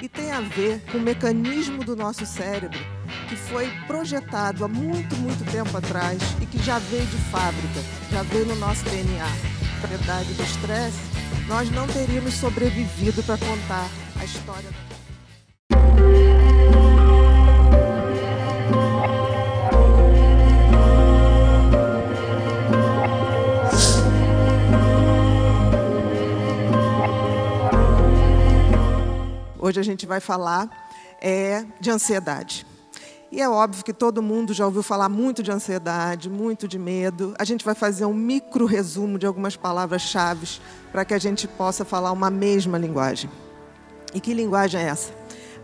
e tem a ver com o mecanismo do nosso cérebro que foi projetado há muito tempo atrás e que já veio de fábrica, já veio no nosso DNA. Na verdade do estresse, nós não teríamos sobrevivido para contar a história. Hoje a gente vai falar de ansiedade. E é óbvio que todo mundo já ouviu falar muito de ansiedade, muito de medo. A gente vai fazer um micro resumo de algumas palavras-chave para que a gente possa falar uma mesma linguagem. E que linguagem é essa?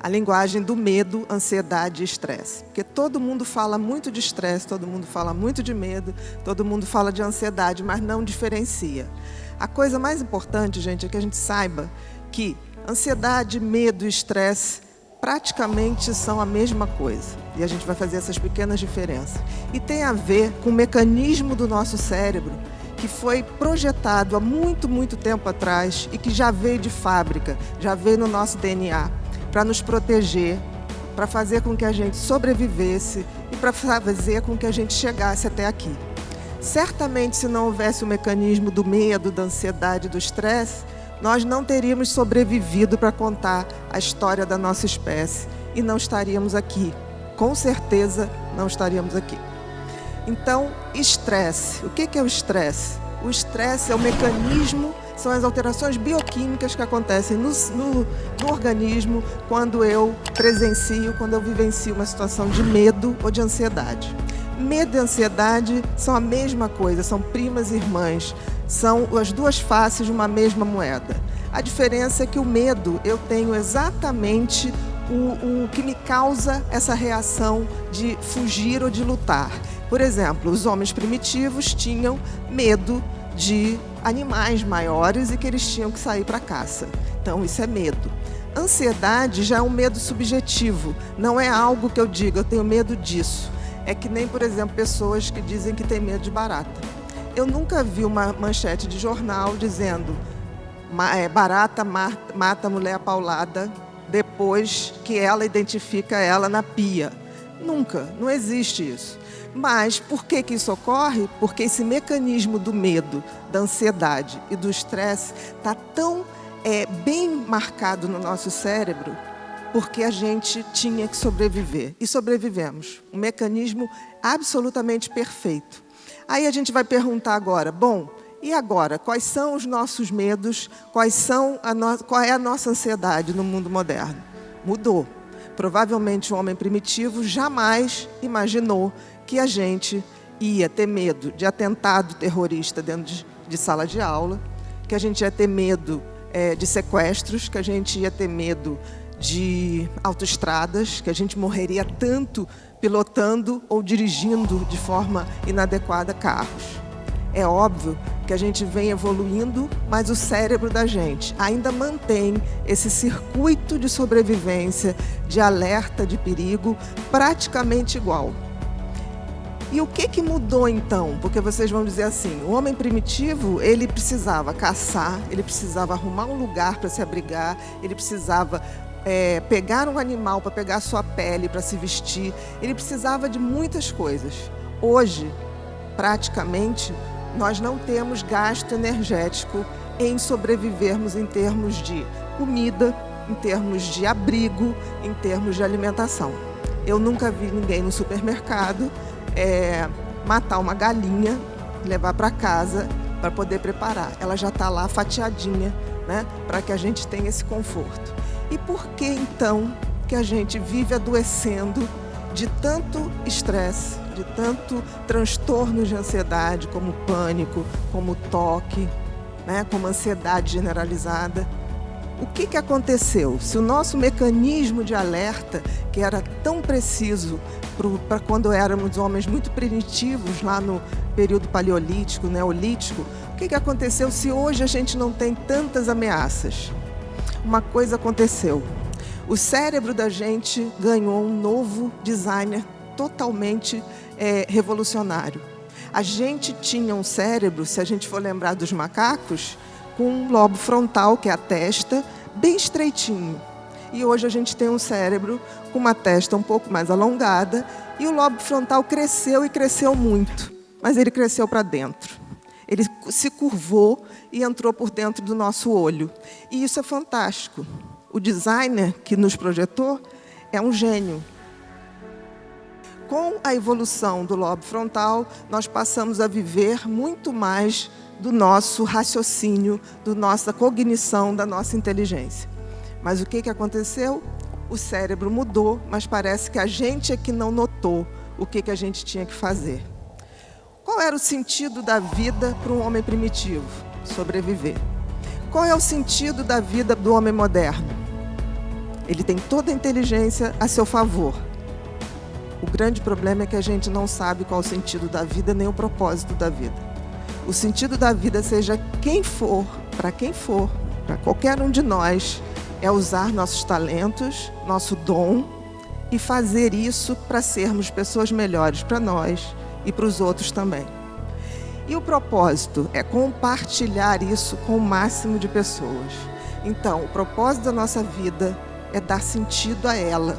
A linguagem do medo, ansiedade e estresse. Porque todo mundo fala muito de estresse, todo mundo fala muito de medo, todo mundo fala de ansiedade, mas não diferencia. A coisa mais importante, gente, é que a gente saiba que ansiedade, medo e estresse praticamente são a mesma coisa. E a gente vai fazer essas pequenas diferenças. E tem a ver com o mecanismo do nosso cérebro que foi projetado há muito tempo atrás e que já veio de fábrica, já veio no nosso DNA, para nos proteger, para fazer com que a gente sobrevivesse e para fazer com que a gente chegasse até aqui. Certamente, se não houvesse o mecanismo do medo, da ansiedade, do estresse, nós não teríamos sobrevivido para contar a história da nossa espécie e não estaríamos aqui. Com certeza, não estaríamos aqui. Então, estresse. O que é o estresse? O estresse é o mecanismo, são as alterações bioquímicas que acontecem no organismo quando eu vivencio uma situação de medo ou de ansiedade. Medo e ansiedade são a mesma coisa, são primas e irmãs. São as duas faces de uma mesma moeda. A diferença é que o medo, eu tenho exatamente o que me causa essa reação de fugir ou de lutar. Por exemplo, os homens primitivos tinham medo de animais maiores e que eles tinham que sair para caça. Então, isso é medo. Ansiedade já é um medo subjetivo, não é algo que eu digo, eu tenho medo disso. É que nem, por exemplo, pessoas que dizem que têm medo de barata. Eu nunca vi uma manchete de jornal dizendo barata mata a mulher apaulada depois que ela identifica ela na pia. Nunca, não existe isso. Mas por que isso ocorre? Porque esse mecanismo do medo, da ansiedade e do estresse está tão bem marcado no nosso cérebro porque a gente tinha que sobreviver. E sobrevivemos. Um mecanismo absolutamente perfeito. Aí a gente vai perguntar agora, bom, e agora? Quais são os nossos medos? Qual é a nossa ansiedade no mundo moderno? Mudou. Provavelmente o homem primitivo jamais imaginou que a gente ia ter medo de atentado terrorista dentro de sala de aula, que a gente ia ter medo de sequestros, que a gente ia ter medo de autoestradas, que a gente morreria tanto pilotando ou dirigindo de forma inadequada carros. É óbvio que a gente vem evoluindo, mas o cérebro da gente ainda mantém esse circuito de sobrevivência, de alerta de perigo, praticamente igual. E o que mudou então? Porque vocês vão dizer assim, o homem primitivo, ele precisava caçar, ele precisava arrumar um lugar para se abrigar, ele precisava pegar um animal para pegar sua pele, para se vestir. Ele precisava de muitas coisas. Hoje, praticamente, nós não temos gasto energético em sobrevivermos em termos de comida, em termos de abrigo, em termos de alimentação. Eu nunca vi ninguém no supermercado matar uma galinha, levar para casa para poder preparar. Ela já está lá fatiadinha, né, para que a gente tenha esse conforto. E por que, então, que a gente vive adoecendo de tanto estresse, de tanto transtorno de ansiedade, como pânico, como toque, né, como ansiedade generalizada? O que aconteceu? Se o nosso mecanismo de alerta, que era tão preciso para quando éramos homens muito primitivos, lá no período paleolítico, neolítico, o que aconteceu se hoje a gente não tem tantas ameaças? Uma coisa aconteceu. O cérebro da gente ganhou um novo designer totalmente revolucionário. A gente tinha um cérebro, se a gente for lembrar dos macacos, com um lobo frontal, que é a testa, bem estreitinho. e hoje a gente tem um cérebro com uma testa um pouco mais alongada e o lobo frontal cresceu e cresceu muito, mas ele cresceu para dentro. Ele se curvou e entrou por dentro do nosso olho. E isso é fantástico. O designer que nos projetou é um gênio. Com a evolução do lobo frontal, nós passamos a viver muito mais do nosso raciocínio, da nossa cognição, da nossa inteligência. Mas o que aconteceu? O cérebro mudou, mas parece que a gente é que não notou o que a gente tinha que fazer. Qual era o sentido da vida para um homem primitivo? Sobreviver. Qual é o sentido da vida do homem moderno? Ele tem toda a inteligência a seu favor. O grande problema é que a gente não sabe qual o sentido da vida, nem o propósito da vida. O sentido da vida, seja quem for, para qualquer um de nós, é usar nossos talentos, nosso dom e fazer isso para sermos pessoas melhores para nós e para os outros também. E o propósito é compartilhar isso com o máximo de pessoas. Então, o propósito da nossa vida é dar sentido a ela.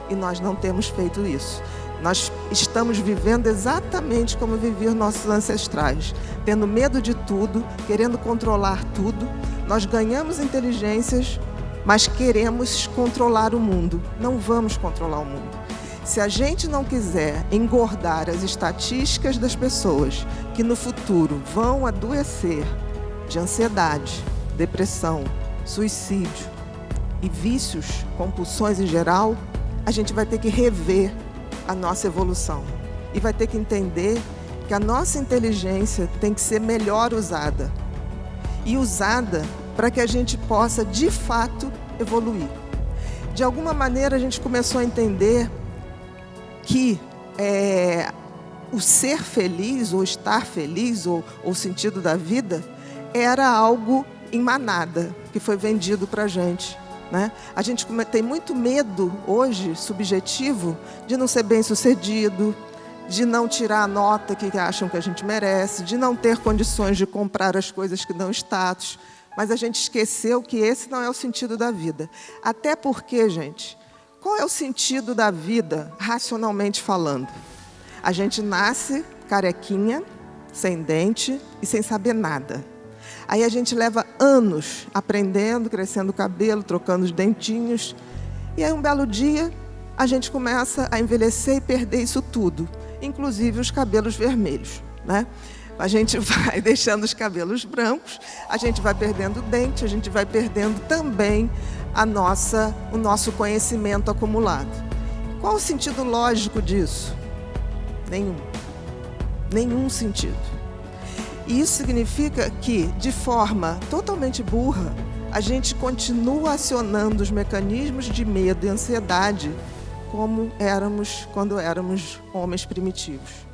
E nós não temos feito isso. Nós estamos vivendo exatamente como viviam nossos ancestrais, tendo medo de tudo, querendo controlar tudo. Nós ganhamos inteligências, mas queremos controlar o mundo. Não vamos controlar o mundo. Se a gente não quiser engordar as estatísticas das pessoas que no futuro vão adoecer de ansiedade, depressão, suicídio e vícios, compulsões em geral, a gente vai ter que rever a nossa evolução e vai ter que entender que a nossa inteligência tem que ser melhor usada e usada para que a gente possa, de fato, evoluir. De alguma maneira, a gente começou a entender que o ser feliz, ou estar feliz, ou o sentido da vida, era algo em manada, que foi vendido para a gente. Né? A gente tem muito medo hoje, subjetivo, de não ser bem-sucedido, de não tirar a nota que acham que a gente merece, de não ter condições de comprar as coisas que dão status. Mas a gente esqueceu que esse não é o sentido da vida. Até porque, gente, qual é o sentido da vida, racionalmente falando? A gente nasce carequinha, sem dente e sem saber nada. Aí a gente leva anos aprendendo, crescendo o cabelo, trocando os dentinhos. E aí um belo dia a gente começa a envelhecer e perder isso tudo, inclusive os cabelos vermelhos, né? A gente vai deixando os cabelos brancos, a gente vai perdendo o dente, a gente vai perdendo também o nosso conhecimento acumulado. Qual o sentido lógico disso? Nenhum. Nenhum sentido. E isso significa que, de forma totalmente burra, a gente continua acionando os mecanismos de medo e ansiedade como éramos quando éramos homens primitivos.